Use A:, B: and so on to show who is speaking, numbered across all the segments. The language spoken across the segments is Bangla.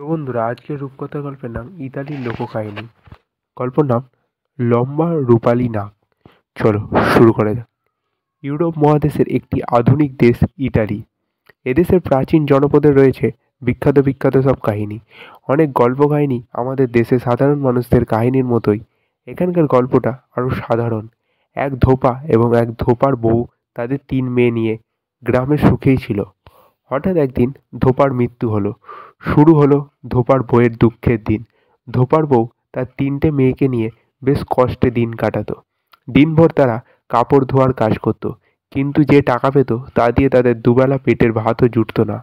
A: তো বন্ধুরা, আজকের রূপকথা গল্পের নাম ইতালির লোককাহিনী। গল্পর নাম লম্বা রূপালী নাক। চলো শুরু করা যাক। ইউরোপ মহাদেশের একটি আধুনিক দেশ ইতালি। এদেশের প্রাচীন জনপদে রয়েছে বিখ্যাত বিখ্যাত সব কাহিনী। অনেক গল্প কাহিনী আমাদের দেশে সাধারণ মানুষদের কাহিনীর মতোই। এখানকার গল্পটা আরও সাধারণ। এক ধোপা এবং এক ধোপার বউ তাদের 3 মেয়ে নিয়ে গ্রামে সুখেই ছিল। হঠাৎ একদিন ধোপার মৃত্যু হলো। শুরু হলো ধোপার বউয়ের দুঃখের দিন। ধোপার বউ তার 3টে মেয়েকে নিয়ে বেশ কষ্টে দিন কাটাতো। দিনভর তারা কাপড় ধোয়ার কাজ করত, কিন্তু যে টাকা পেত তা দিয়ে তাদের দুবেলা পেটের ভাতও জুটত না।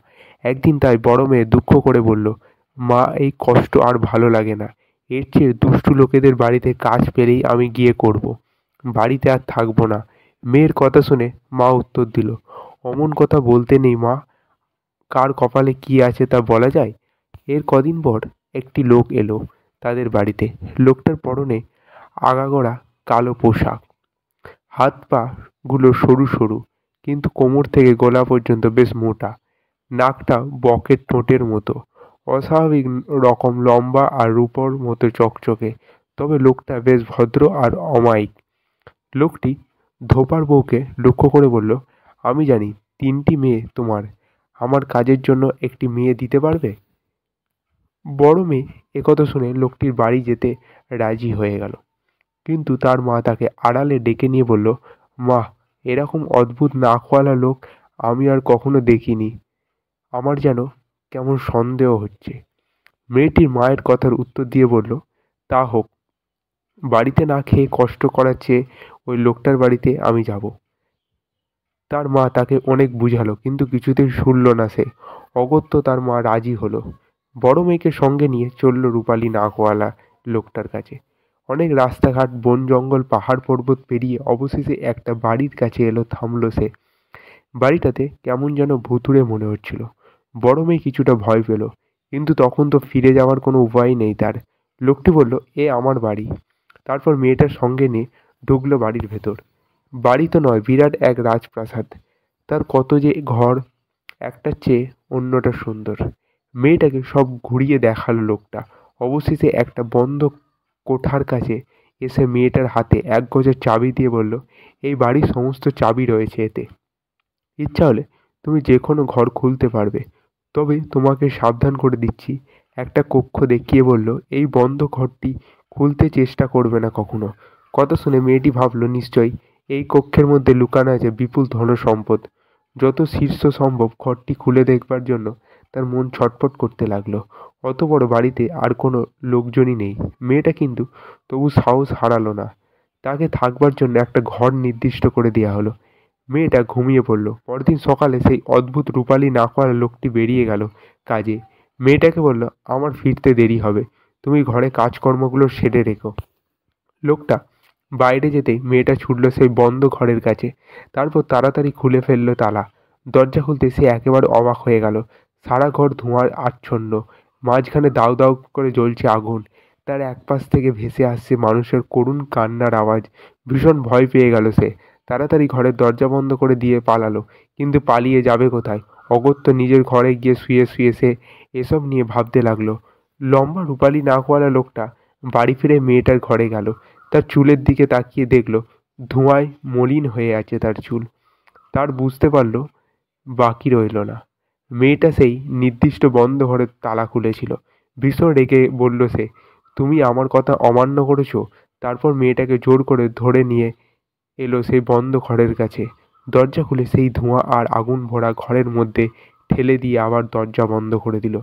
A: একদিন তাই বড় মেয়ে দুঃখ করে বলল, মা, এই কষ্ট আর ভালো লাগে না। এর চেয়ে দুষ্টু লোকেদের বাড়িতে কাজ পেলেই আমি গিয়ে করব। বাড়িতে আর থাকবো না। মেয়ের কথা শুনে মা উত্তর দিল, অমন কথা বলতে নেই মা, কার কপালে কি আছে তা বলা যায়? এর কদিন পর একটি লোক এলো তাদের বাড়িতে। লোকটার পরনে আগাগোড়া কালো পোশাক, হাত পা গুলো সরু সরু, কিন্তু কোমর থেকে গলা পর্যন্ত বেশ মোটা। নাকটা বকের ঠোঁটের মতো, অস্বাভাবিক রকম লম্বা আর রূপোর মতো চকচকে। তবে লোকটা বেশ ভদ্র আর অমায়িক। লোকটি ধোপার বউকে লক্ষ্য করে বলল, আমি জানি 3টি মেয়ে তোমার, আমার কাজের জন্য একটি মেয়ে দিতে পারবে? বড় মেয়ে একথা শুনে লোকটির বাড়ি যেতে রাজি হয়ে গেল। কিন্তু তার মা তাকে আড়ালে ডেকে নিয়ে বলল, মা, এরকম অদ্ভুত নাকওয়ালা লোক আমি আর কখনো দেখিনি। আমার যেন কেমন সন্দেহ হচ্ছে। মেয়েটির মায়ের কথার উত্তর দিয়ে বলল, তা হোক, বাড়িতে না খেয়ে কষ্ট করার চেয়ে ওই লোকটার বাড়িতে আমি যাব। তার মা তাকে অনেক বুঝালো, কিন্তু কিছুতেই শুনল না সে। অগত্যা তার মা রাজি হলো। বড় মেয়েকে সঙ্গে নিয়ে চলল রূপালী নাকওয়ালা লোকটার কাছে। অনেক রাস্তাঘাট, বন জঙ্গল, পাহাড় পর্বত পেরিয়ে অবশেষে একটা বাড়ির কাছে এলো, থামলো সে। বাড়িটাতে কেমন যেন ভুতুড়ে মনে হচ্ছিল। বড় মেয়ে কিছুটা ভয় পেল, কিন্তু তখন তো ফিরে যাওয়ার কোনো উপায় নেই তার। লোকটি বলল, এ আমার বাড়ি। তারপর মেয়েটার সঙ্গে নিয়ে ঢুকলো বাড়ির ভেতর। বাড়ি তো নয়, বিরাট এক রাজপ্রাসাদ। তার কত যে ঘর, একটার চেয়ে অন্যটা সুন্দর। মেয়েটাকে সব ঘুরিয়ে দেখালো লোকটা। অবশেষে একটা বন্ধ কোঠার কাছে এসে মেয়েটার হাতে এক গজের চাবি দিয়ে বলল, এই বাড়ির সমস্ত চাবি রয়েছে এতে। ইচ্ছা হলে তুমি যে কোনো ঘর খুলতে পারবে। তবে তোমাকে সাবধান করে দিচ্ছি, একটা কক্ষ দেখিয়ে বলল, এই বন্ধ ঘরটি খুলতে চেষ্টা করবে না কখনো। কথা শুনে মেয়েটি ভাবল, নিশ্চয়ই এই কক্ষের মধ্যে লুকানো আছে বিপুল ধনসম্পদ। যত শীর্ষ সম্ভব ঘরটি খুলে দেখবার জন্য তার মন ছটফট করতে লাগলো। অত বড় বাড়িতে আর কোনো লোকজনই নেই। মেয়েটা কিন্তু তবু সাহস হারালো না। তাকে থাকবার জন্য একটা ঘর নির্দিষ্ট করে দেওয়া হলো। মেয়েটা ঘুমিয়ে পড়ল। পরদিন সকালে সেই অদ্ভুত রূপালী নাকওয়ালা লোকটি বেরিয়ে গেল কাজে। মেয়েটাকে বলল, আমার ফিরতে দেরি হবে, তুমি ঘরে কাজকর্মগুলো সেরে রেখো। লোকটা বাইরে যেতেই মেয়েটা ছুটল সেই বন্ধ ঘরের কাছে। তারপর তাড়াতাড়ি খুলে ফেললো তালা। দরজা খুলতে সে একেবারে অবাক হয়ে গেল। সারা ঘর ধোঁয়ায় আচ্ছন্ন, মাঝখানে দাউ দাউ করে জ্বলছে আগুন। তার একপাশ থেকে ভেসে আসছে মানুষের করুণ কান্নার আওয়াজ। ভীষণ ভয় পেয়ে গেল সে। তাড়াতাড়ি ঘরের দরজা বন্ধ করে দিয়ে পালালো। কিন্তু পালিয়ে যাবে কোথায়? অগত্যা নিজের ঘরে গিয়ে শুয়ে শুয়ে সে এসব নিয়ে ভাবতে লাগলো। লম্বা রূপালী নাকওয়ালা লোকটা বাড়ি ফিরে মেয়েটার ঘরে গেল। তার চুলের দিকে তাকিয়ে দেখল ধোঁয়ায় মলিন হয়ে আছে তার চুল। তার বুঝতে পারল বাকি রইল না। মেয়েটা সেই নির্দিষ্ট বন্ধ ঘরের তালা খুলেছিল। ভীষণ রেগে বলল সে, তুমি আমার কথা অমান্য করেছো? তারপর মেয়েটাকে জোর করে ধরে নিয়ে এলো সেই বন্ধ ঘরের কাছে। দরজা খুলে সেই ধোঁয়া আর আগুন ভরা ঘরের মধ্যে ঠেলে দিয়ে আবার দরজা বন্ধ করে দিল।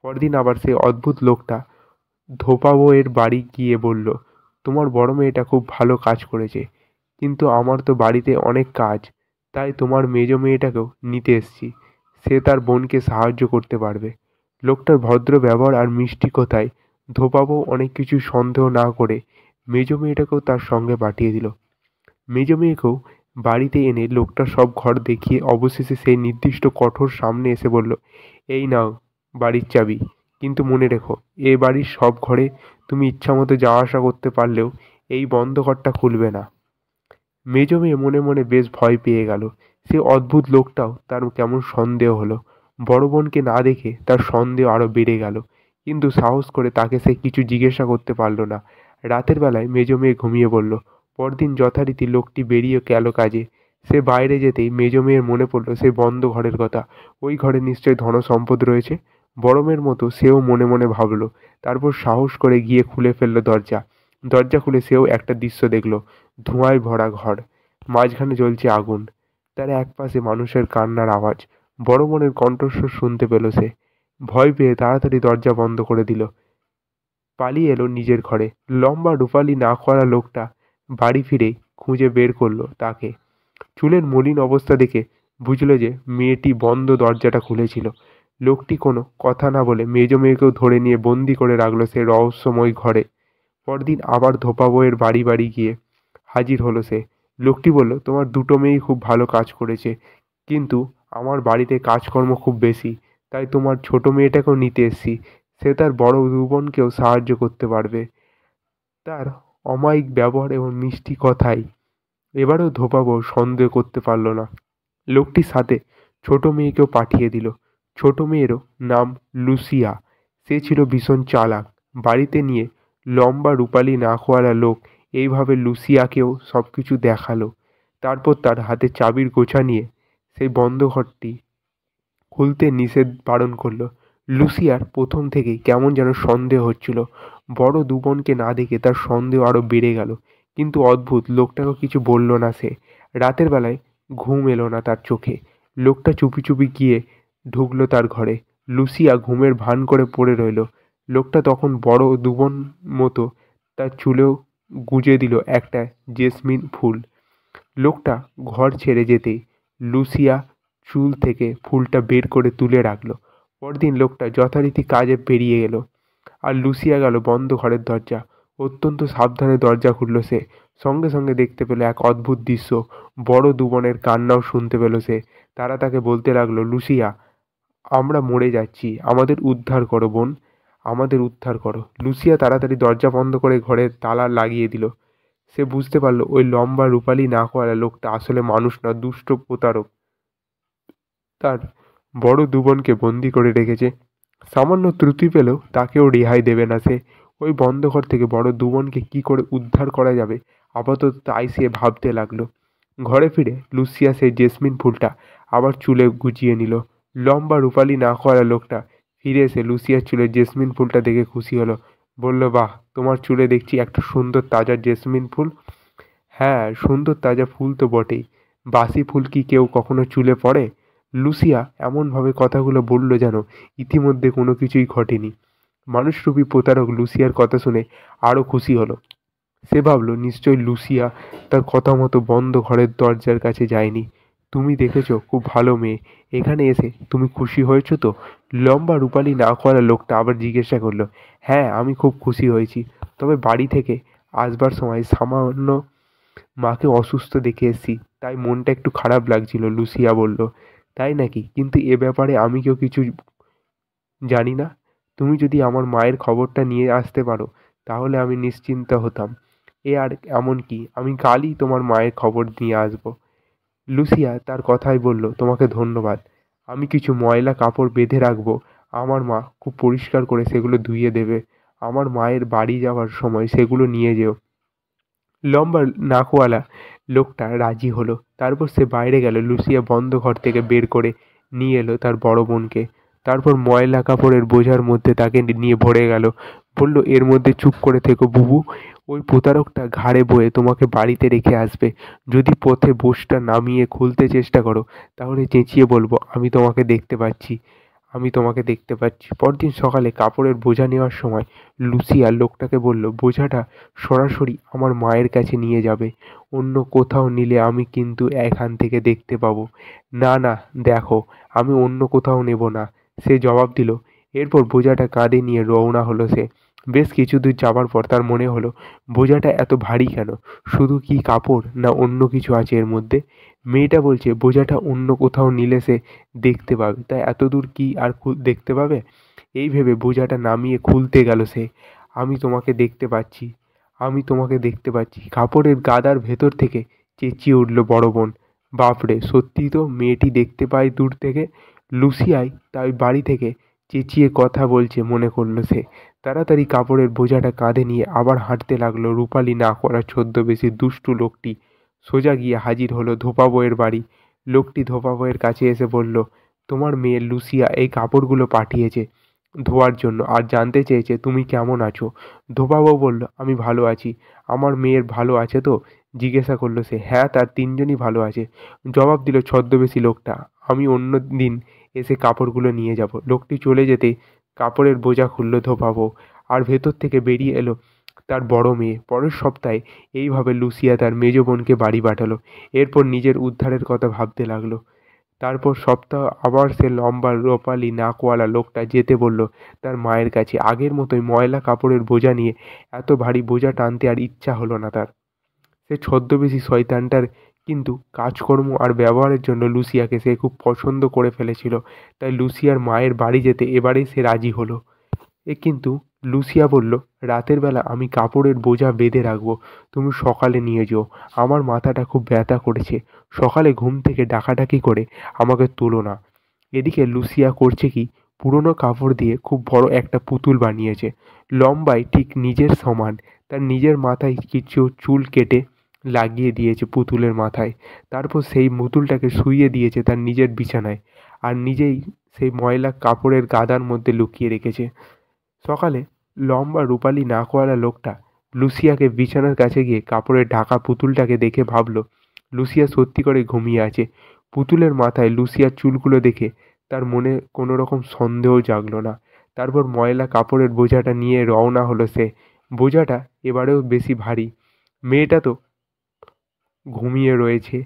A: পরদিন আবার সেই অদ্ভুত লোকটা ধোপা বউয়ের বাড়ি গিয়ে বলল, তোমার বড় মেয়েটা খুব ভালো কাজ করেছে, কিন্তু আমার তো বাড়িতে অনেক কাজ, তাই তোমার মেজো মেয়েটাকেও নিতে এসেছি। সে তার বোনকে সাহায্য করতে পারবে। লোকটার ভদ্র ব্যবহার আর মিষ্টি কথায় ধোপা বউ অনেক কিছু সন্দেহ না করে মেজো মেয়েটাকেও তার সঙ্গে পাঠিয়ে দিল। মেজো মেয়েকেও বাড়িতে এনে লোকটার সব ঘর দেখিয়ে অবশেষে সেই নির্দিষ্ট কঠোর সামনে এসে বলল, এই নাও বাড়ির চাবি, কিন্তু মনে রেখো, এ বাড়ির সব ঘরে তুমি ইচ্ছামতো যাওয়া আসা করতে পারলেও এই বন্ধ ঘরটা খুলবে না। মেজো মেয়ে মনে মনে বেশ ভয় পেয়ে গেল। সে অদ্ভুত লোকটাও তার কেমন সন্দেহ হলো। বড় বোনকে না দেখে তার সন্দেহ আরো বেড়ে গেল। কিন্তু সাহস করে তাকে সে কিছু জিজ্ঞাসা করতে পারল না। রাতের বেলায় মেজো মেয়ে ঘুমিয়ে পড়ল। পরদিন যথারীতি লোকটি বেরিয়ে গেল কাজে। সে বাইরে যেতেই মেজো মেয়ের মনে পড়ল সেই বন্ধ ঘরের কথা। ওই ঘরে নিশ্চয়ই ধন সম্পদ রয়েছে। বড় মেয়ের মতো সেও মনে মনে ভাবল। তারপর সাহস করে গিয়ে খুলে ফেলল দরজা। দরজা খুলে সেও একটা দৃশ্য দেখল। ধোঁয়ায় ভরা ঘর, মাঝখানে জ্বলছে আগুন, তার একপাশে মানুষের কান্নার আওয়াজ। বড় বোনের কণ্ঠস্বর শুনতে পেল সে। ভয় পেয়ে তাড়াতাড়ি দরজা বন্ধ করে দিল। পালিয়ে এলো নিজের ঘরে। লম্বা রূপালি নাক করা লোকটা বাড়ি ফিরে খুঁজে বের করলো তাকে। চুলের মলিন অবস্থা দেখে বুঝল যে মেয়েটি বন্ধ দরজাটা খুলেছিল। লোকটি কোনো কথা না বলে মেজো মেয়েকেও ধরে নিয়ে বন্দি করে রাখলো সে রহস্যময় ঘরে। পরদিন আবার ধোপা বউয়ের বাড়ি বাড়ি গিয়ে হাজির হলো সে। লোকটি বলল, তোমার দুটো মেয়েই খুব ভালো কাজ করেছে, কিন্তু আমার বাড়িতে কাজকর্ম খুব বেশি, তাই তোমার ছোট মেয়েটাকেও নিতে এসেছি। সে তার বড় দু বোনকেও সাহায্য করতে পারবে। তার অমায়িক ব্যবহার এবং মিষ্টি কথায় এবারেও ধোপা বউ সন্দেহ করতে পারল না। লোকটির সাথে ছোট মেয়েকেও পাঠিয়ে দিল। ছোট মেয়েরও নাম লুসিয়া। সে ছিল ভীষণ চালাক। বাড়িতে নিয়ে লম্বা রূপালি নাকওয়ালা লোক এইভাবে লুসিয়াকেও সব কিছু দেখালো। তারপর তার হাতে চাবির গোছা নিয়ে সেই বন্ধ ঘরটি খুলতে নিষেধ বারণ করলো। লুসিয়ার প্রথম থেকেই কেমন যেন সন্দেহ হচ্ছিল। বড় দু বোনকে না দেখে তার সন্দেহ আরো বেড়ে গেল। কিন্তু অদ্ভুত, লোকটাকেও কিছু বলল না সে। রাতের বেলায় ঘুম এলো না তার চোখে। লোকটা চুপি চুপি গিয়ে ঢুকলো তার ঘরে। লুসিয়া ঘুমের ভান করে পড়ে রইল। লোকটা তখন বড় দু বোন মতো তার চুলেও গুজে দিল একটা জেসমিন ফুল। লোকটা ঘর ছেড়ে যেতেই লুসিয়া চুল থেকে ফুলটা বের করে তুলে রাখলো। পরদিন লোকটা যথারীতি কাজে বেরিয়ে গেল, আর লুসিয়া গেল বন্ধ ঘরের দরজা। অত্যন্ত সাবধানে দরজা খুলল সে। সঙ্গে সঙ্গে দেখতে পেল এক অদ্ভুত দৃশ্য। বড় দু বোনের কান্নাও শুনতে পেল সে। তারা তাকে বলতে লাগলো, লুসিয়া, আমরা মরে যাচ্ছি, আমাদের উদ্ধার করো বোন, আমাদের উদ্ধার করো। লুসিয়া তাড়াতাড়ি দরজা বন্ধ করে ঘরে তালা লাগিয়ে দিল। সে বুঝতে পারলো ওই লম্বা রূপালি নাকওয়ালা লোকটা আসলে মানুষ না, দুষ্ট প্রতারক। তার বড় দু বোনকে বন্দি করে রেখেছে। সামান্য ত্রুটি পেলেও তাকেও রেহাই দেবে না সে। ওই বন্ধ ঘর থেকে বড় দু বোনকে কী করে উদ্ধার করা যাবে, আপাতত তাই সে ভাবতে লাগলো। ঘরে ফিরে লুসিয়া সেই জেসমিন ফুলটা আবার চুলে গুজিয়ে নিল। লম্বা রূপালি নাকওয়ালা লোকটা ফিরে এসে লুসিয়ার চুলে জেসমিন ফুলটা দেখে খুশি হলো। বলল, বাহ, তোমার চুলে দেখছি একটা সুন্দর তাজা জেসমিন ফুল। হ্যাঁ, সুন্দর তাজা ফুল তো বটেই। বাসি ফুল কি কেউ কখনো চুলে পড়ে? লুসিয়া এমনভাবে কথাগুলো বলল যেন ইতিমধ্যে কোনো কিছুই ঘটেনি। মানুষরূপী প্রতারক লুসিয়ার কথা শুনে আরও খুশি হলো। সে ভাবল, নিশ্চয়ই লুসিয়া তার কথা মতো বন্ধ ঘরের দরজার কাছে যায়নি। তুমি দেখেছো, খুব ভালো মেয়ে। এখানে এসে তুমি খুশি হয়েছো তো? লম্বা রূপালি নাকওয়ালা লোকটা আবার জিজ্ঞাসা করলো। হ্যাঁ, আমি খুব খুশি হয়েছি। তবে বাড়ি থেকে আসবার সময় সামান্য মাকে অসুস্থ দেখে এসেছি, তাই মনটা একটু খারাপ লাগছিল, লুসিয়া বলল। তাই নাকি? কিন্তু এ ব্যাপারে আমি কেউ কিছু জানি না। তুমি যদি আমার মায়ের খবরটা নিয়ে আসতে পারো তাহলে আমি নিশ্চিন্ত হতাম। আর এমন কি, আমি কালই তোমার মায়ের খবর নিয়ে আসবো। লুসিয়া তার কথাই বলল, তোমাকে ধন্যবাদ। আমি কিছু ময়লা কাপড় বেঁধে রাখবো, আমার মা খুব পরিষ্কার করে সেগুলো ধুয়ে দেবে। আমার মায়ের বাড়ি যাওয়ার সময় সেগুলো নিয়ে যেও। লম্বা নাকওয়ালা লোকটা রাজি হলো। তারপর সে বাইরে গেল। লুসিয়া বন্ধ ঘর থেকে বের করে নিয়ে এলো তার বড় বোনকে। তারপর ময়লা কাপড়ের বোঝার মধ্যে তাকে নিয়ে ভরে গেল। বলল, এর মধ্যে চুপ করে থেকো বুবু। ওই প্রতারকটা ঘাড়ে বয়ে তোমাকে বাড়িতে রেখে আসবে। যদি পথে বোঝটা নামিয়ে খুলতে চেষ্টা করো তাহলে চেঁচিয়ে বলবো, আমি তোমাকে দেখতে পাচ্ছি, আমি তোমাকে দেখতে পাচ্ছি। পরদিন সকালে কাপড়ের বোঝা নেওয়ার সময় লুসিয়া লোকটাকে বলল, বোঝাটা সরাসরি আমার মায়ের কাছে নিয়ে যাবে। অন্য কোথাও নিলে আমি কিন্তু এখান থেকে দেখতে পাবো। না না, দেখো, আমি অন্য কোথাও নেব না, সে জবাব দিল। এরপর বোঝাটা কাঁধে নিয়ে রওনা হলো সে। বেশ কিছু দূর যাবার পর তার মনে হলো, বোঝাটা এত ভারী কেন? শুধু কি কাপড়, না অন্য কিছু আছে এর মধ্যে? মেয়েটা বলছে বোঝাটা অন্য কোথাও নিলে সে দেখতে পাবে, তাই এত দূর কি আর দেখতে পাবে? এই ভেবে বোঝাটা নামিয়ে খুলতে গেল সে। আমি তোমাকে দেখতে পাচ্ছি, আমি তোমাকে দেখতে পাচ্ছি, কাপড়ের গাদার ভেতর থেকে চেঁচিয়ে উঠল বড় বোন। বাপরে, সত্যিই তো মেয়েটি দেখতে পায় দূর থেকে। লুসিয়াই তাই বাড়ি থেকে চেঁচিয়ে কথা বলছে মনে করল সে। তাড়াতাড়ি কাপড়ের বোঝাটা কাঁধে নিয়ে আবার হাঁটতে লাগলো রূপালী নাকওয়ালা ছদ্মবেশী দুষ্টু লোকটি। সোজা গিয়ে হাজির হলো ধোপা বউয়ের বাড়ি। লোকটি ধোপা বউয়ের কাছে এসে বলল, তোমার মেয়ে লুসিয়া এই কাপড়গুলো পাঠিয়েছে ধোয়ার জন্য, আর জানতে চেয়েছে তুমি কেমন আছো। ধোপা বউ বলল, আমি ভালো আছি। আমার মেয়ের ভালো আছে তো? জিজ্ঞাসা করলো সে। হ্যাঁ, তার তিনজনই ভালো আছে, জবাব দিল ছদ্মবেশী লোকটা। আমি অন্য দিন এসে কাপড়গুলো নিয়ে যাব। লোকটি চলে যেতে কাপড়ের বোঝা খুলল ধোপা বউ, আর ভেতর থেকে বেরিয়ে এলো তার বড় মেয়ে। পরের সপ্তাহে এইভাবে লুসিয়া তার মেজ বোনকে বাড়ি পাঠালো। এরপর নিজের উদ্ধারের কথা ভাবতে লাগলো। তারপর সপ্তাহ আবার সে লম্বা রোপালি নাকওয়ালা লোকটা যেতে বলল তার মায়ের কাছে। আগের মতোই ময়লা কাপড়ের বোঝা নিয়ে। এত ভারী বোঝা টানতে আর ইচ্ছা হলো না তার। সে ছদ্মবেশী শয়তানটার কিন্তু কাজকর্ম আর ব্যবহারের জন্য লুসিয়াকে সে খুব পছন্দ করে ফেলেছিল। তাই লুসিয়ার মায়ের বাড়ি যেতে এবারেই সে রাজি হলো। কিন্তু লুসিয়া বলল, রাতের বেলা আমি কাপড়ের বোঝা বেঁধে রাখবো, তুমি সকালে নিয়ে যেও। আমার মাথাটা খুব ব্যথা করেছে, সকালে ঘুম থেকে ডাকাডাকি করে আমাকে তোলো না। এদিকে লুসিয়া করছে কি, পুরনো কাপড় দিয়ে খুব বড় একটা পুতুল বানিয়েছে, লম্বায় ঠিক নিজের সমান। তার নিজের মাথায় কিছু চুল কেটে লাগিয়ে দিয়েছে পুতুলের মাথায়। তারপর সেই পুতুলটাকে শুইয়ে দিয়েছে তার নিজের বিছানায়, আর নিজেই সেই ময়লা কাপড়ের গাদার মধ্যে লুকিয়ে রেখেছে। সকালে লম্বা রূপালী নাকওয়ালা লোকটা লুসিয়াকে বিছানার কাছে গিয়ে কাপড়ে ঢাকা পুতুলটাকে দেখে ভাবল লুসিয়া সত্যি করে ঘুমিয়ে আছে। পুতুলের মাথায় লুসিয়ার চুলগুলো দেখে তার মনে কোনো রকম সন্দেহ জাগলো না। তারপর ময়লা কাপড়ের বোঝাটা নিয়ে রওনা হলো সে। বোঝাটা এবারেও বেশি ভারী। মেয়েটা তো ঘুমিয়ে রয়েছে,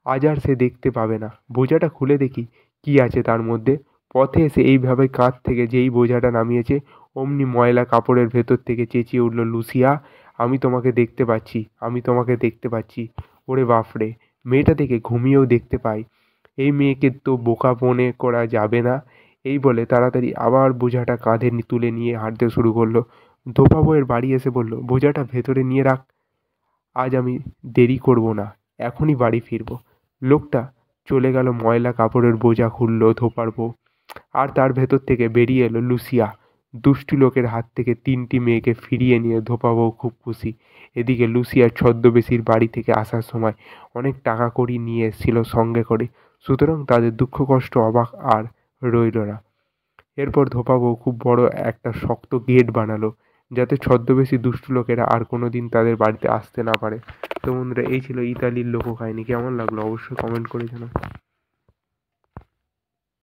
A: আজ আর সে দেখতে পাবে না। বোঝাটা খুলে দেখি কি আছে তার মধ্যে। পথে এসে এইভাবে কাঁধ থেকে যেই বোঝাটা নামিয়েছে, অমনি ময়লা কাপড়ের ভেতর থেকে চেঁচিয়ে উঠল, লুসিয়া, আমি তোমাকে দেখতে পাচ্ছি, আমি তোমাকে দেখতে পাচ্ছি। ওরে বাপরে, মেয়েটা দেখে ঘুমিয়েও দেখতে পাই। এই মেয়েকে তো বোকা মনে করা যাবে না। এই বলে তাড়াতাড়ি আবার বোঝাটা কাঁধে তুলে নিয়ে হাঁটতে শুরু করলো। ধোপা বউয়ের বাড়ি এসে বলল, বোঝাটা ভেতরে নিয়ে রাখ, আজ আমি দেরি করব না, এখনই বাড়ি ফিরব। লোকটা চলে গেল। ময়লা কাপড়ের বোঝা খুলল ধোপার বউ, আর তার ভেতর থেকে বেরিয়ে এলো লুসিয়া। দুষ্টু লোকের হাত থেকে তিনটি মেয়েকে ফিরিয়ে নিয়ে ধোপা বউ খুব খুশি। এদিকে লুসিয়া ছদ্মবেশীর বাড়ি থেকে আসার সময় অনেক টাকা কড়ি নিয়ে এসেছিল সঙ্গে করে, সুতরাং তাদের দুঃখ কষ্ট অবাক আর রইল না। এরপর ধোপা বউ খুব বড় একটা শক্ত গেট বানালো, যাতে ছদ্মবেশী দুষ্টু লোকেরা আর কোনোদিন তাদের বাড়িতে আসতে না পারে। তো বন্ধুরা, এই ছিল ইতালির লোককাহিনী। কেমন লাগলো অবশ্যই কমেন্ট করে জানাও।